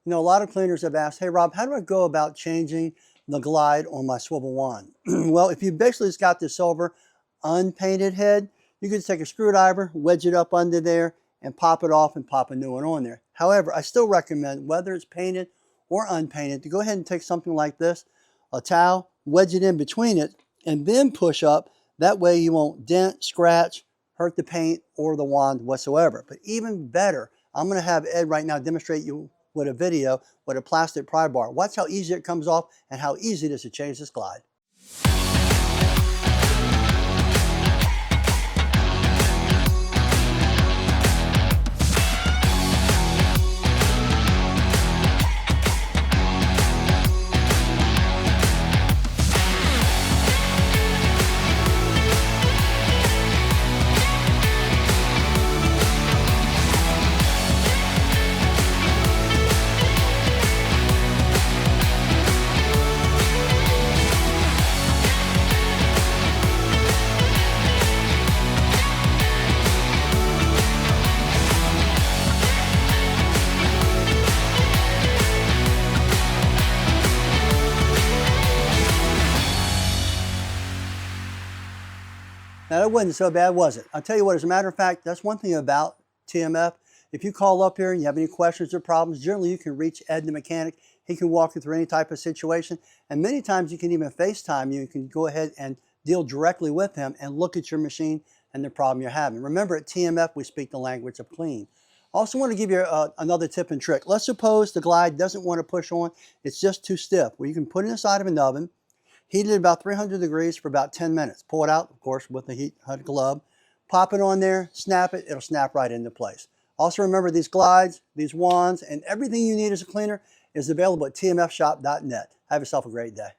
You know, a lot of cleaners have asked, hey Rob, how do I go about changing the glide on my swivel wand? Well, if you basically just got the silver unpainted head, you can just take a screwdriver, wedge it up under there, and pop it off and pop a new one on there. However, I still recommend, whether it's painted or unpainted, to go ahead and take something like this, a towel, wedge it in between it, and then push up. That way you won't dent, scratch, hurt the paint or the wand whatsoever. But even better, I'm going to have Ed right now demonstrate you with a video with a plastic pry bar. Watch how easy it comes off and how easy it is to change this glide. Now that wasn't so bad, was it? I'll tell you what, as a matter of fact, that's one thing about TMF. If you call up here and you have any questions or problems, generally you can reach Ed the mechanic. He can walk you through any type of situation. And many times you can even FaceTime you. You can go ahead and deal directly with him and look at your machine and the problem you're having. Remember, at TMF, we speak the language of clean. I also want to give you another tip and trick. Let's suppose the glide doesn't want to push on. It's just too stiff. Well, you can put it inside of an oven, heat it at about 300 degrees for about 10 minutes. Pull it out, of course, with the heat glove. Pop it on there, snap it, it'll snap right into place. Also remember, these glides, these wands, and everything you need as a cleaner is available at tmfshop.net. Have yourself a great day.